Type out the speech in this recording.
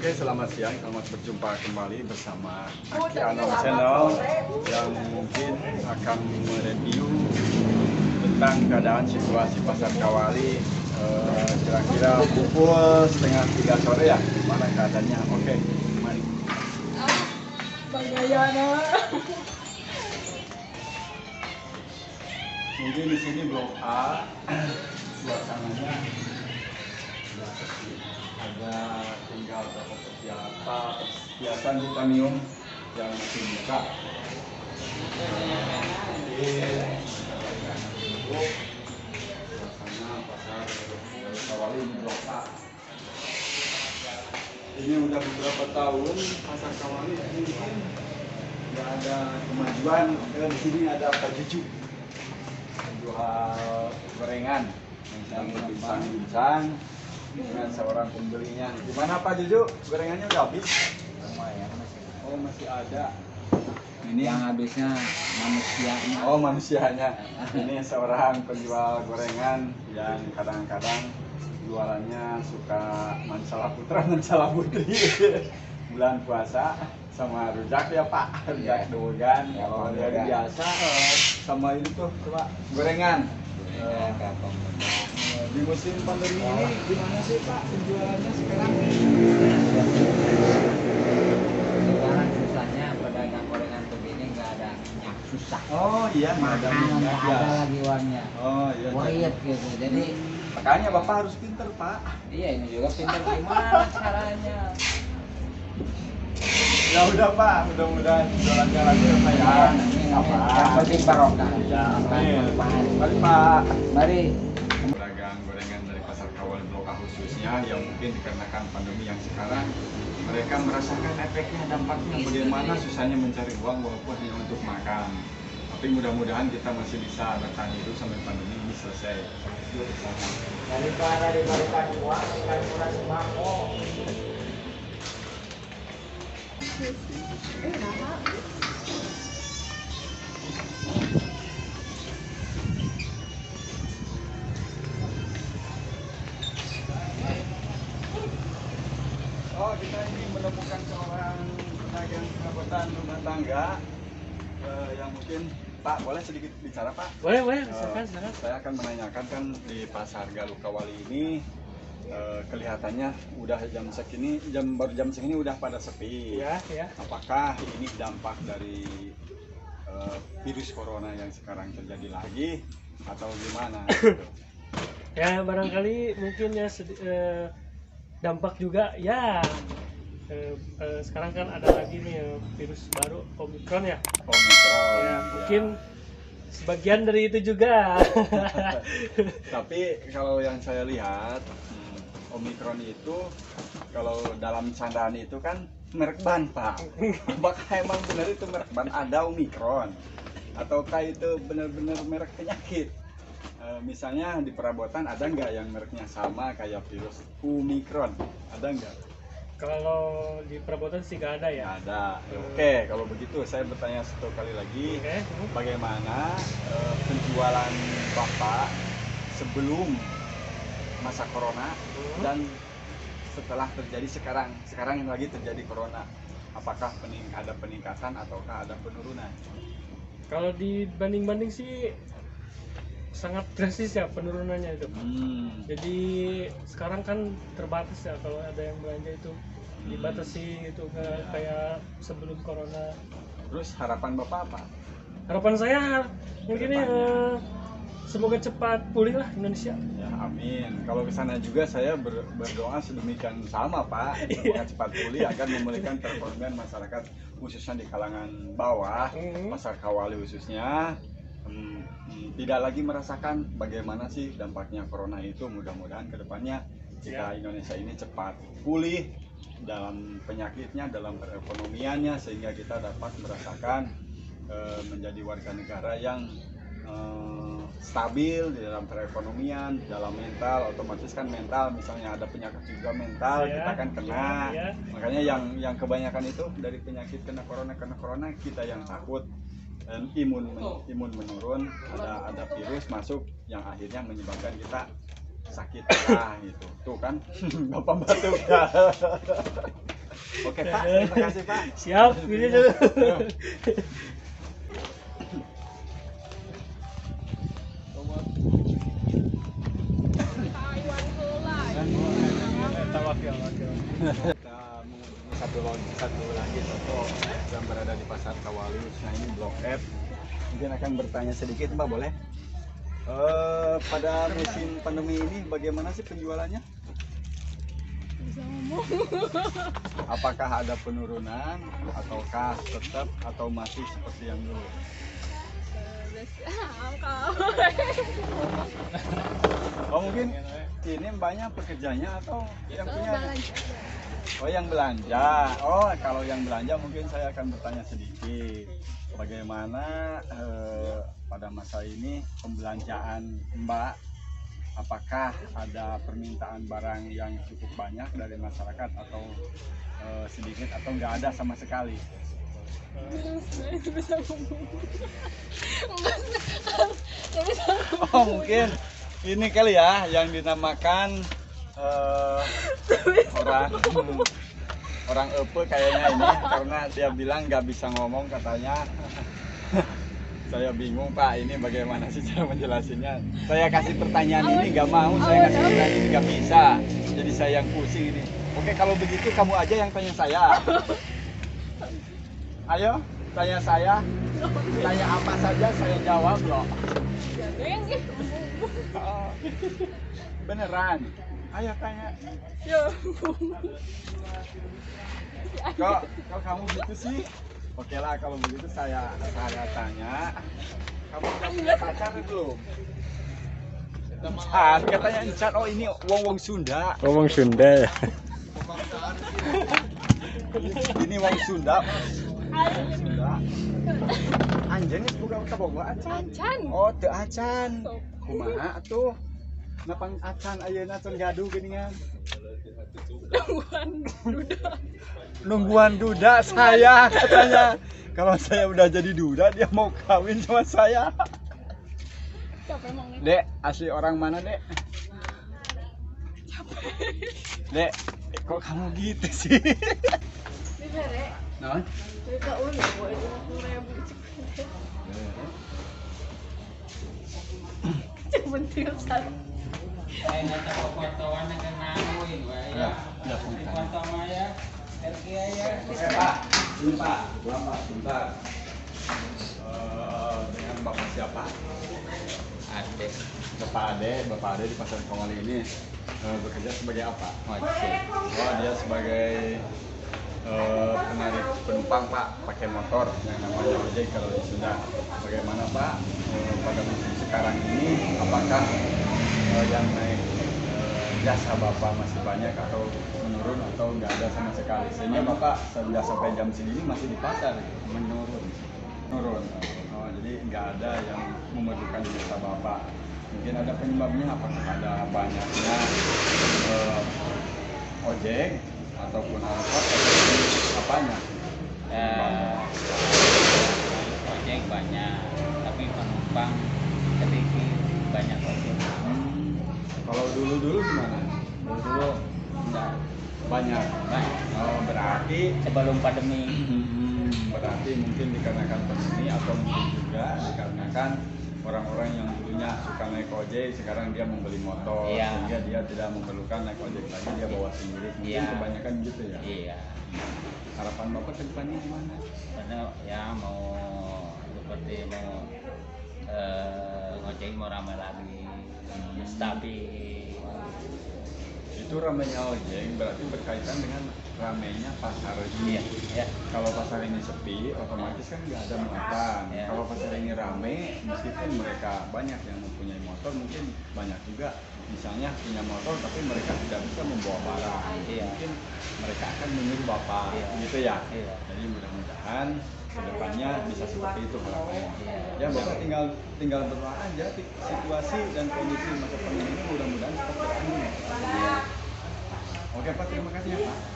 Oke, selamat siang, selamat berjumpa kembali bersama Aki Anom Channel yang mungkin akan mereview tentang keadaan situasi Pasar Kawali kira-kira pukul setengah 3 sore ya, gimana keadaannya? Oke, mari. Mungkin di sini Blok A, suasananya sudah sepi. Ada tinggal beberapa perhiasan titanium yang masih buka. Suasana pasar Kawali di Blok A. Ini udah beberapa tahun pasar Kawali ini mungkin nggak ada kemajuan. Di sini ada Pak Juju jual gorengan yang sedang berbincang-bincang dengan seorang pembelinya. Gimana Pak Juju? Gorengannya udah habis? Lumayan masih. Oh, masih ada. Ini yang habisnya manusianya. Oh, manusianya. Ini seorang penjual gorengan yang kadang-kadang jualannya suka masalah putra, masalah putri. Bulan puasa sama rujak ya Pak, rujak dogan. Ya, Kalau Pak, hari dogan. biasa sama ini tuh coba gorengan. Di musim pandemi ini gimana sih Pak penjualannya sekarang? Sekarang susahnya pedagang gorengan begini nggak ada minyak, susah. Oh iya, nggak ada Makanan minyak nggak ya. ada lagi uangnya. Oh iya. Wait gitu. Jadi Makanya Bapak harus pinter Pak. iya ini juga pintar gimana caranya. Ya udah Pak, mudah-mudahan jualannya lagi ya Pak ya. Yang penting barokah. Ya, amin. Mari Pak. Mari. Pedagang gorengan dari Pasar Kawali Blok A khususnya yang mungkin dikarenakan pandemi yang sekarang mereka merasakan efeknya, dampaknya bagaimana susahnya mencari uang walaupun hanya untuk makan. Tapi mudah-mudahan kita masih bisa bertahan hidup sampai pandemi ini selesai. Yuk bersama. Daripada diberikan uang, diberikan murah sembako. Oh, kita ini menemukan seorang pedagang perabotan rumah tangga yang mungkin Pak boleh sedikit bicara Pak? Boleh, Eh, silakan. Saya akan menanyakan kan di Pasar Galuh Kawali ini kelihatannya udah baru jam segini udah pada sepi. Ya. Apakah ini dampak dari virus corona yang sekarang terjadi lagi atau gimana? Ya, barangkali mungkin ya dampak juga ya. Sekarang kan ada lagi nih virus baru Omicron ya. Omikron. Ya, mungkin sebagian dari itu juga. Tapi kalau yang saya lihat Omikron itu kalau dalam candaan itu kan merek ban Pak. Apakah emang benar itu merek ban ada Omikron? Ataukah itu benar-benar merek penyakit? Misalnya di perabotan ada nggak yang mereknya sama kayak virus Omikron? Ada nggak? Kalau di perabotan sih nggak ada ya. Nggak ada. Oke, kalau begitu saya bertanya satu kali lagi. Oke. Bagaimana penjualan Bapak sebelum masa corona dan setelah terjadi sekarang yang lagi terjadi corona, apakah ada peningkatan ataukah ada penurunan? Kalau dibanding-banding sih sangat drastis ya penurunannya itu. Jadi sekarang kan terbatas ya kalau ada yang belanja itu dibatasi itu nggak kayak sebelum corona. Terus harapan Bapak apa? Harapan saya mungkin semoga cepat pulih lah Indonesia. Ya, amin. Kalau ke sana juga saya berdoa sedemikian sama Pak, semoga cepat pulih agar memulihkan perekonomian masyarakat khususnya di kalangan bawah, Pasar Kawali khususnya. Tidak lagi merasakan bagaimana sih dampaknya corona itu. Mudah-mudahan kedepannya jika Indonesia ini cepat pulih dalam penyakitnya, dalam perekonomiannya, sehingga kita dapat merasakan menjadi warga negara yang stabil di dalam perekonomian, dalam mental. Otomatis kan mental, misalnya ada penyakit juga mental kita kan kena. Makanya yang kebanyakan itu dari penyakit kena corona kita yang takut. Dan imun menurun, ada virus masuk yang akhirnya menyebabkan kita sakit parah gitu. Tuh kan Bapak batuk ya. Oke Pak, terima kasih Pak. Siap, ini dulu. Kita mengunjungi satu lagi toko yang berada di Pasar Kawalius. Nah ini Blok F. Mungkin akan bertanya sedikit Mbak, boleh? Pada musim pandemi ini bagaimana sih penjualannya? Bisa ngomong. Apakah ada penurunan ataukah tetap atau masih seperti yang dulu? Oh mungkin ini banyak pekerjanya atau yang punya? Oh yang belanja. Oh kalau yang belanja mungkin saya akan bertanya sedikit. Bagaimana pada masa ini pembelanjaan Mbak? Apakah ada permintaan barang yang cukup banyak dari masyarakat atau sedikit atau nggak ada sama sekali? Oh mungkin ini kali ya yang dinamakan orang Epe kayaknya ini karena dia bilang nggak bisa ngomong katanya. Saya bingung Pak, ini bagaimana sih cara menjelasinnya? Saya kasih pertanyaan ini nggak mau, saya kasih pertanyaan ini nggak bisa. Jadi saya yang pusing ini. Oke kalau begitu kamu aja yang tanya saya. Ayo tanya saya. Tanya apa saja saya jawab loh. Beneran? Ayo tanya. Kok kamu gitu sih? Oke lah kalau begitu saya tanya. Kamu udah punya pacar belum? Encan, katanya encan. Oh ini wong Sunda. Ngomong Sunda ya. Ini wong Sunda. Sunda. Anjen ini bukan kaboga acan. Oh teu acan. Kumaha atuh? Napang acan ayeuna can gaduh geuningan. Nungguan duda saya katanya. Kalau saya udah jadi duda dia mau kawin sama saya. Dek, asli orang mana Dek? Dek, kok kamu gitu sih? Non? Saya nggak fotoan dengan namuin, ya. Foto Maya, ya. Oke Pak, ini Pak, Bapak, bentar. Dengan Bapak siapa? Ade. Bapak Ade di Pasar Kawali ini bekerja sebagai apa? Ojek. Oh dia sebagai penarik penumpang Pak, pakai motor yang namanya ojek kalau di Sunda. Bagaimana Pak pada musim sekarang ini? Apakah yang naik jasa Bapak masih banyak atau menurun atau nggak ada sama sekali? Sehingga Bapak sudah sampai jam segini masih di pasar menurun. Oh, jadi nggak ada yang memerlukan jasa Bapak. Mungkin ada penyebabnya, apakah ada banyaknya ojek ataupun angkot ataupun apanya? Ojek banyak, tapi penumpang sedikit banyak ojek. Kalau dulu gimana? Dulu enggak Banyak. Oh, berarti sebelum pandemi. Berarti mungkin dikarenakan pandemi atau mungkin juga dikarenakan orang-orang yang dulunya suka naik ojek sekarang dia membeli motor, Iya. sehingga dia tidak memerlukan naik ojek lagi, dia bawa sendiri. Mungkin Iya. kebanyakan gitu ya. Iya. Harapan Bapak ke depannya gimana? Karena ya mau seperti mau ngojek mau ramai lagi, stabil. Itu ramainya ojek berarti berkaitan dengan ramainya pasar ini. Iya, iya. Kalau pasar ini sepi, otomatis kan nggak ada muatan. Iya. Kalau pasar ini rame, meskipun mereka banyak yang mempunyai motor, mungkin banyak juga misalnya punya motor tapi mereka tidak bisa membawa barang. Iya. Mungkin mereka akan menyuruh Bapak, Iya. gitu ya. Iya. Jadi mudah-mudahan kedepannya bisa seperti itu harapannya. Iya. Ya Bapak tinggal berdoa aja situasi dan kondisi masa pandemi ini mudah-mudahan seperti ini. Iya. Oke Pak, terima kasih ya Pak.